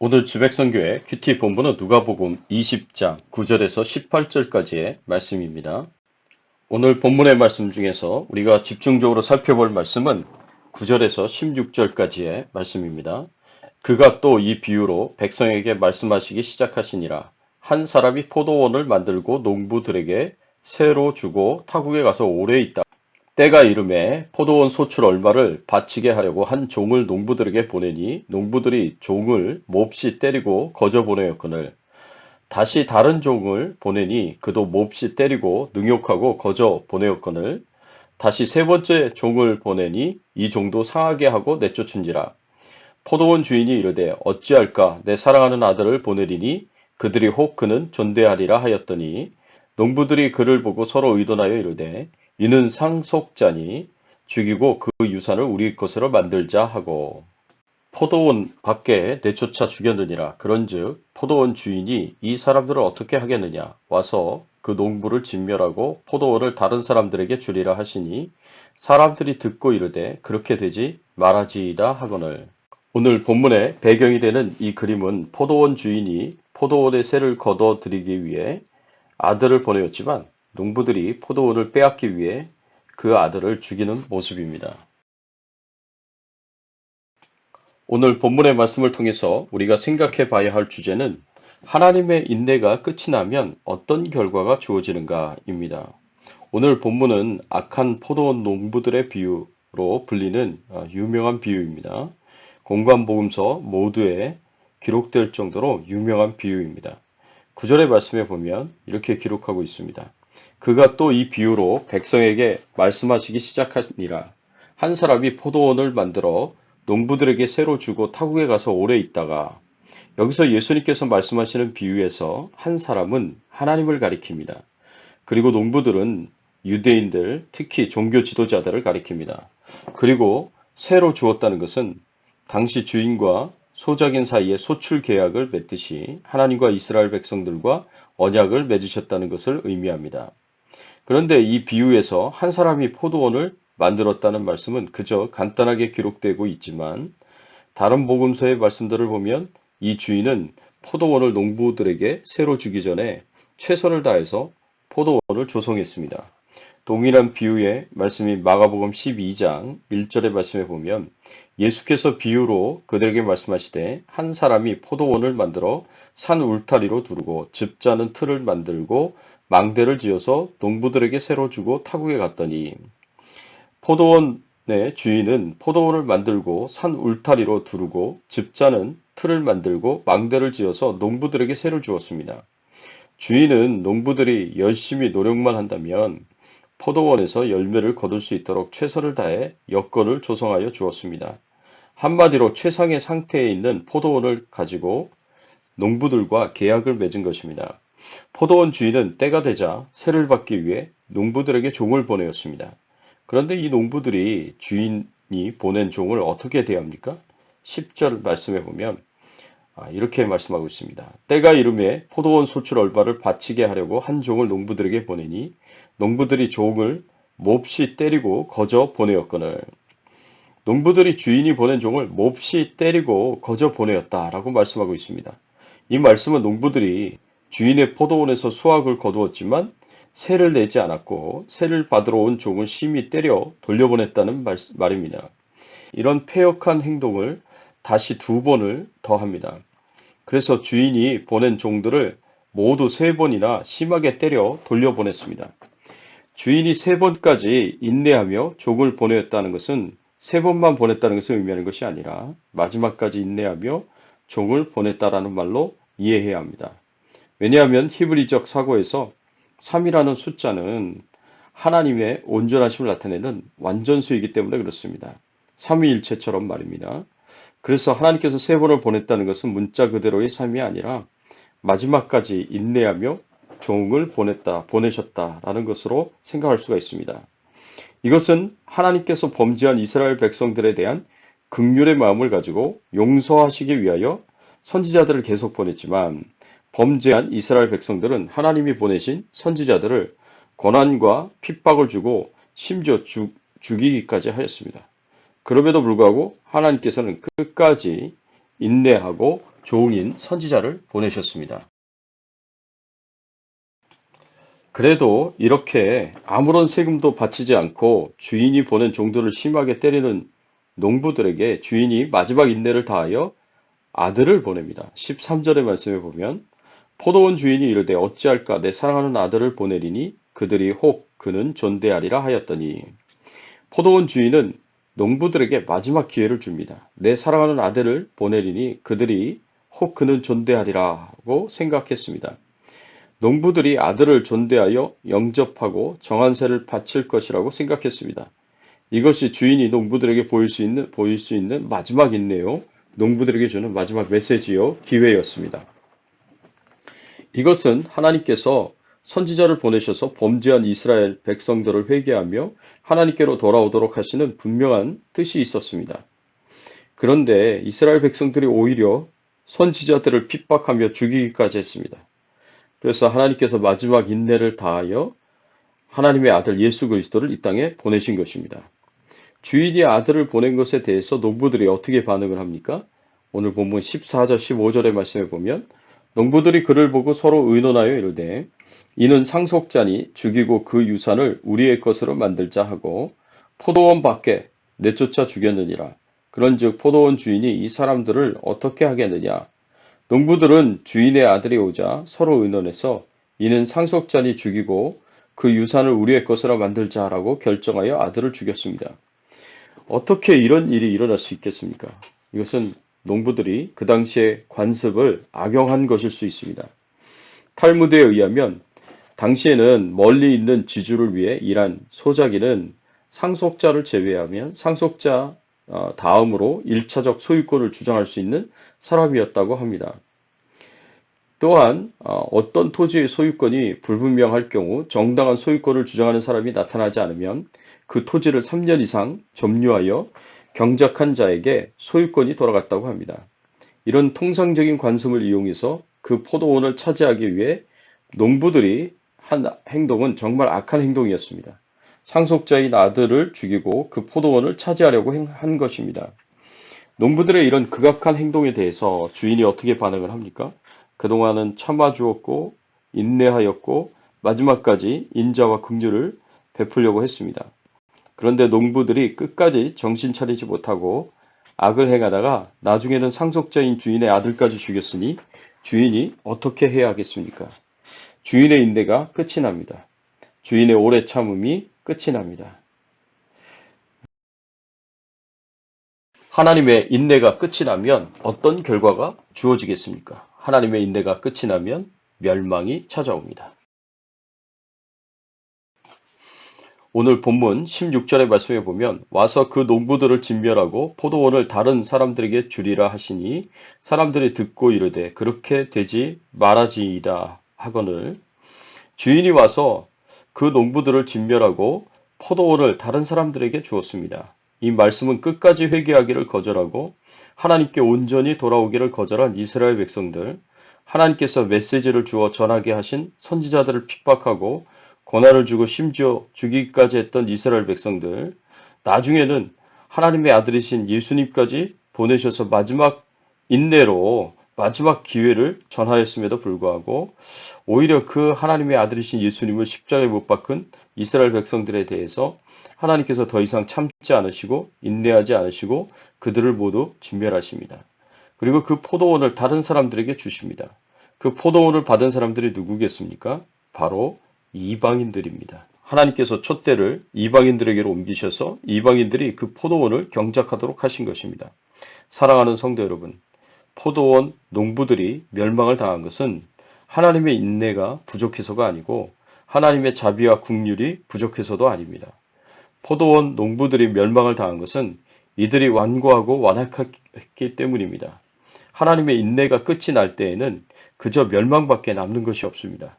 오늘 주백선교회 큐티 본문은 누가복음 20장 9절에서 18절까지의 말씀입니다. 오늘 본문의 말씀 중에서 우리가 집중적으로 살펴볼 말씀은 9절에서 16절까지의 말씀입니다. 그가 또 이 비유로 백성에게 말씀하시기 시작하시니라. 한 사람이 포도원을 만들고 농부들에게 새로 주고 타국에 가서 오래 있다. 때가 이름에 포도원 소출 얼마를 바치게 하려고 한 종을 농부들에게 보내니 농부들이 종을 몹시 때리고 거저 보내었거늘 다시 다른 종을 보내니 그도 몹시 때리고 능욕하고 거저 보내었거늘 다시 세 번째 종을 보내니 이 종도 상하게 하고 내쫓은지라. 포도원 주인이 이르되 어찌할까 내 사랑하는 아들을 보내리니 그들이 혹 그는 존대하리라 하였더니 농부들이 그를 보고 서로 의논하여 이르되 이는 상속자니 죽이고 그 유산을 우리 것으로 만들자 하고 포도원 밖에 내쫓아 죽였느니라. 그런즉 포도원 주인이 이 사람들을 어떻게 하겠느냐 와서 그 농부를 진멸하고 포도원을 다른 사람들에게 주리라 하시니 사람들이 듣고 이르되 그렇게 되지 말아지이다 하거늘. 오늘 본문의 배경이 되는 이 그림은 포도원 주인이 포도원의 새를 거둬들이기 위해 아들을 보내었지만 농부들이 포도원을 빼앗기 위해 그 아들을 죽이는 모습입니다. 오늘 본문의 말씀을 통해서 우리가 생각해 봐야 할 주제는 하나님의 인내가 끝이 나면 어떤 결과가 주어지는가입니다. 오늘 본문은 악한 포도원 농부들의 비유로 불리는 유명한 비유입니다. 공관복음서 모두에 기록될 정도로 유명한 비유입니다. 9절의 말씀에 보면 이렇게 기록하고 있습니다. 그가 또 이 비유로 백성에게 말씀하시기 시작하니라. 한 사람이 포도원을 만들어 농부들에게 새로 주고 타국에 가서 오래 있다가 여기서 예수님께서 말씀하시는 비유에서 한 사람은 하나님을 가리킵니다. 그리고 농부들은 유대인들, 특히 종교 지도자들을 가리킵니다. 그리고 새로 주었다는 것은 당시 주인과 소작인 사이에 소출 계약을 맺듯이 하나님과 이스라엘 백성들과 언약을 맺으셨다는 것을 의미합니다. 그런데 이 비유에서 한 사람이 포도원을 만들었다는 말씀은 그저 간단하게 기록되고 있지만 다른 복음서의 말씀들을 보면 이 주인은 포도원을 농부들에게 새로 주기 전에 최선을 다해서 포도원을 조성했습니다. 동일한 비유의 말씀이 마가복음 12장 1절의 말씀에 보면 예수께서 비유로 그들에게 말씀하시되 한 사람이 포도원을 만들어 산 울타리로 두르고 즙 짜는 틀을 만들고 망대를 지어서 농부들에게 새로 주고 타국에 갔더니 포도원의 주인은 포도원을 만들고 산 울타리로 두르고 즙 짜는 틀을 만들고 망대를 지어서 농부들에게 새로 주었습니다. 주인은 농부들이 열심히 노력만 한다면 포도원에서 열매를 거둘 수 있도록 최선을 다해 여건을 조성하여 주었습니다. 한마디로 최상의 상태에 있는 포도원을 가지고 농부들과 계약을 맺은 것입니다. 포도원 주인은 때가 되자 세를 받기 위해 농부들에게 종을 보내었습니다. 그런데 이 농부들이 주인이 보낸 종을 어떻게 대합니까? 10절 말씀에 보면 이렇게 말씀하고 있습니다. 때가 이름에 포도원 소출 얼마를 바치게 하려고 한 종을 농부들에게 보내니 농부들이 종을 몹시 때리고 거저 보내었거늘. 농부들이 주인이 보낸 종을 몹시 때리고 거저 보내었다라고 말씀하고 있습니다. 이 말씀은 농부들이 주인의 포도원에서 수확을 거두었지만 세를 내지 않았고 세를 받으러 온 종을 심히 때려 돌려보냈다는 말입니다. 이런 패역한 행동을 다시 두 번을 더합니다. 그래서 주인이 보낸 종들을 모두 세 번이나 심하게 때려 돌려보냈습니다. 주인이 세 번까지 인내하며 종을 보냈다는 것은 세 번만 보냈다는 것을 의미하는 것이 아니라 마지막까지 인내하며 종을 보냈다라는 말로 이해해야 합니다. 왜냐하면 히브리적 사고에서 3이라는 숫자는 하나님의 온전하심을 나타내는 완전수이기 때문에 그렇습니다. 삼위일체처럼 말입니다. 그래서 하나님께서 세 번을 보냈다는 것은 문자 그대로의 삶이 아니라 마지막까지 인내하며 종을 보내셨다라는 것으로 생각할 수가 있습니다. 이것은 하나님께서 범죄한 이스라엘 백성들에 대한 긍휼의 마음을 가지고 용서하시기 위하여 선지자들을 계속 보냈지만 범죄한 이스라엘 백성들은 하나님이 보내신 선지자들을 고난과 핍박을 주고 심지어 죽이기까지 하였습니다. 그럼에도 불구하고 하나님께서는 끝까지 인내하고 종인 선지자를 보내셨습니다. 그래도 이렇게 아무런 세금도 바치지 않고 주인이 보낸 종들을 심하게 때리는 농부들에게 주인이 마지막 인내를 다하여 아들을 보냅니다. 13절의 말씀에 보면 포도원 주인이 이르되 어찌할까 내 사랑하는 아들을 보내리니 그들이 혹 그는 존대하리라 하였더니 포도원 주인은 농부들에게 마지막 기회를 줍니다. 내 사랑하는 아들을 보내리니 그들이 혹 그는 존대하리라고 생각했습니다. 농부들이 아들을 존대하여 영접하고 정한세를 바칠 것이라고 생각했습니다. 이것이 주인이 농부들에게 보일 수 있는 마지막 인내요. 농부들에게 주는 마지막 메시지요. 기회였습니다. 이것은 하나님께서 선지자를 보내셔서 범죄한 이스라엘 백성들을 회개하며 하나님께로 돌아오도록 하시는 분명한 뜻이 있었습니다. 그런데 이스라엘 백성들이 오히려 선지자들을 핍박하며 죽이기까지 했습니다. 그래서 하나님께서 마지막 인내를 다하여 하나님의 아들 예수 그리스도를 이 땅에 보내신 것입니다. 주인이 아들을 보낸 것에 대해서 농부들이 어떻게 반응을 합니까? 오늘 본문 14절 15절의 말씀에 보면 농부들이 그를 보고 서로 의논하여 이르되 이는 상속자니 죽이고 그 유산을 우리의 것으로 만들자 하고 포도원 밖에 내쫓아 죽였느니라. 그런즉 포도원 주인이 이 사람들을 어떻게 하겠느냐? 농부들은 주인의 아들이 오자 서로 의논해서 이는 상속자니 죽이고 그 유산을 우리의 것으로 만들자 하라고 결정하여 아들을 죽였습니다. 어떻게 이런 일이 일어날 수 있겠습니까? 이것은 농부들이 그 당시에 관습을 악용한 것일 수 있습니다. 탈무드에 의하면 당시에는 멀리 있는 지주를 위해 일한 소작이는 상속자를 제외하면 상속자 다음으로 1차적 소유권을 주장할 수 있는 사람이었다고 합니다. 또한 어떤 토지의 소유권이 불분명할 경우 정당한 소유권을 주장하는 사람이 나타나지 않으면 그 토지를 3년 이상 점유하여 경작한 자에게 소유권이 돌아갔다고 합니다. 이런 통상적인 관습을 이용해서 그 포도원을 차지하기 위해 농부들이 한 행동은 정말 악한 행동이었습니다. 상속자인 아들을 죽이고 그 포도원을 차지하려고 한 것입니다. 농부들의 이런 극악한 행동에 대해서 주인이 어떻게 반응을 합니까? 그동안은 참아주었고 인내하였고 마지막까지 인자와 긍휼을 베풀려고 했습니다. 그런데 농부들이 끝까지 정신 차리지 못하고 악을 행하다가 나중에는 상속자인 주인의 아들까지 죽였으니 주인이 어떻게 해야 하겠습니까? 주인의 인내가 끝이 납니다. 주인의 오래 참음이 끝이 납니다. 하나님의 인내가 끝이 나면 어떤 결과가 주어지겠습니까? 하나님의 인내가 끝이 나면 멸망이 찾아옵니다. 오늘 본문 16절의 말씀에 보면 와서 그 농부들을 진멸하고 포도원을 다른 사람들에게 주리라 하시니 사람들이 듣고 이르되 그렇게 되지 말아지이다 하거늘 주인이 와서 그 농부들을 진멸하고 포도원을 다른 사람들에게 주었습니다. 이 말씀은 끝까지 회개하기를 거절하고 하나님께 온전히 돌아오기를 거절한 이스라엘 백성들, 하나님께서 메시지를 주어 전하게 하신 선지자들을 핍박하고 고난을 주고 심지어 죽이기까지 했던 이스라엘 백성들, 나중에는 하나님의 아들이신 예수님까지 보내셔서 마지막 인내로 마지막 기회를 전하였음에도 불구하고 오히려 그 하나님의 아들이신 예수님을 십자가에 못 박은 이스라엘 백성들에 대해서 하나님께서 더 이상 참지 않으시고 인내하지 않으시고 그들을 모두 진멸하십니다. 그리고 그 포도원을 다른 사람들에게 주십니다. 그 포도원을 받은 사람들이 누구겠습니까? 바로 이방인들입니다. 하나님께서 촛대를 이방인들에게로 옮기셔서 이방인들이 그 포도원을 경작하도록 하신 것입니다. 사랑하는 성도 여러분, 포도원 농부들이 멸망을 당한 것은 하나님의 인내가 부족해서가 아니고 하나님의 자비와 긍휼이 부족해서도 아닙니다. 포도원 농부들이 멸망을 당한 것은 이들이 완고하고 완악했기 때문입니다. 하나님의 인내가 끝이 날 때에는 그저 멸망밖에 남는 것이 없습니다.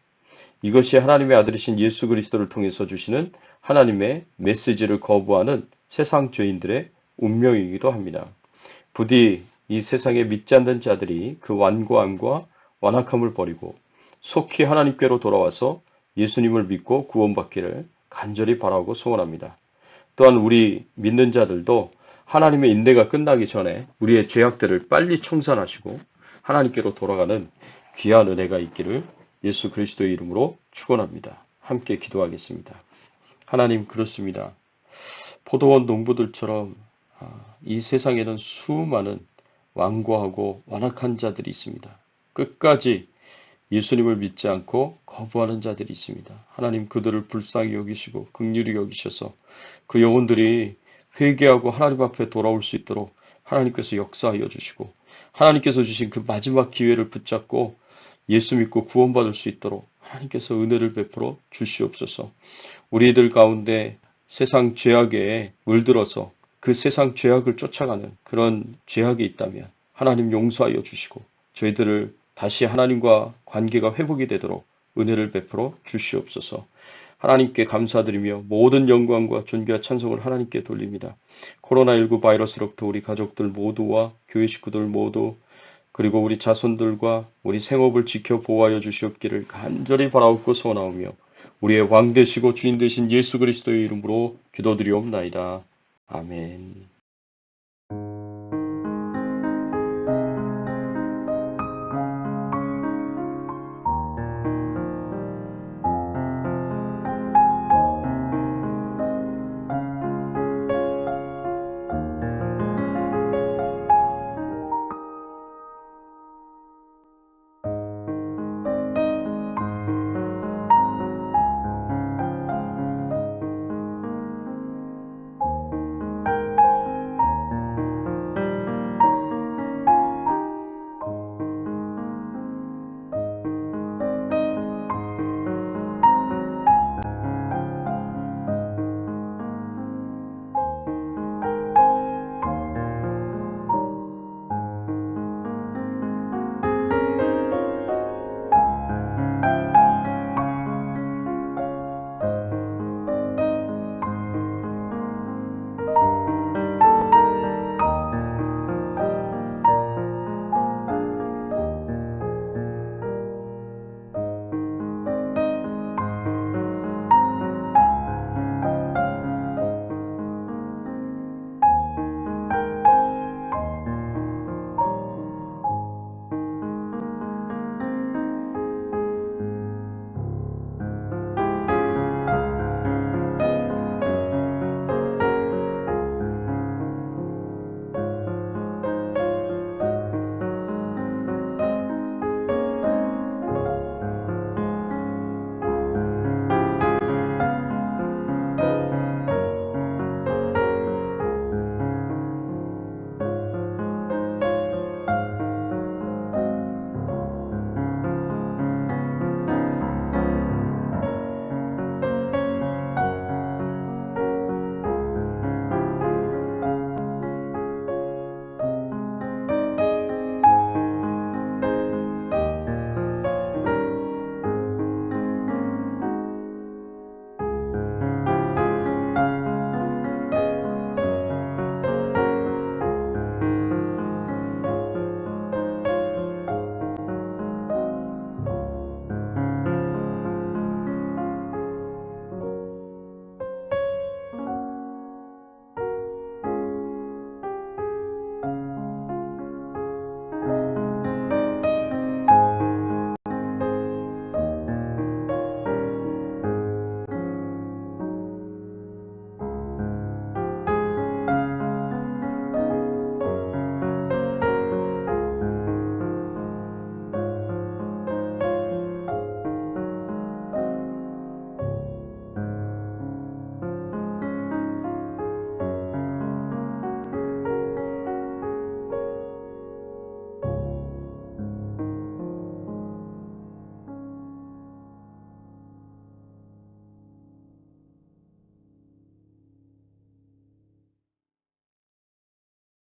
이것이 하나님의 아들이신 예수 그리스도를 통해서 주시는 하나님의 메시지를 거부하는 세상 죄인들의 운명이기도 합니다. 부디 이 세상에 믿지 않는 자들이 그 완고함과 완악함을 버리고 속히 하나님께로 돌아와서 예수님을 믿고 구원받기를 간절히 바라고 소원합니다. 또한 우리 믿는 자들도 하나님의 인내가 끝나기 전에 우리의 죄악들을 빨리 청산하시고 하나님께로 돌아가는 귀한 은혜가 있기를 예수 그리스도의 이름으로 축원합니다. 함께 기도하겠습니다. 하나님, 그렇습니다. 포도원 농부들처럼 이 세상에는 수많은 완고하고 완악한 자들이 있습니다. 끝까지 예수님을 믿지 않고 거부하는 자들이 있습니다. 하나님, 그들을 불쌍히 여기시고 긍휼히 여기셔서 그 영혼들이 회개하고 하나님 앞에 돌아올 수 있도록 하나님께서 역사하여 주시고, 하나님께서 주신 그 마지막 기회를 붙잡고 예수 믿고 구원받을 수 있도록 하나님께서 은혜를 베풀어 주시옵소서. 우리들 가운데 세상 죄악에 물들어서 그 세상 죄악을 쫓아가는 그런 죄악이 있다면 하나님 용서하여 주시고, 저희들을 다시 하나님과 관계가 회복이 되도록 은혜를 베풀어 주시옵소서. 하나님께 감사드리며 모든 영광과 존귀와 찬송을 하나님께 돌립니다. 코로나19 바이러스로부터 우리 가족들 모두와 교회 식구들 모두, 그리고 우리 자손들과 우리 생업을 지켜 보호하여 주시옵기를 간절히 바라옵고 소원하오며 우리의 왕 되시고 주인 되신 예수 그리스도의 이름으로 기도드리옵나이다. 아멘.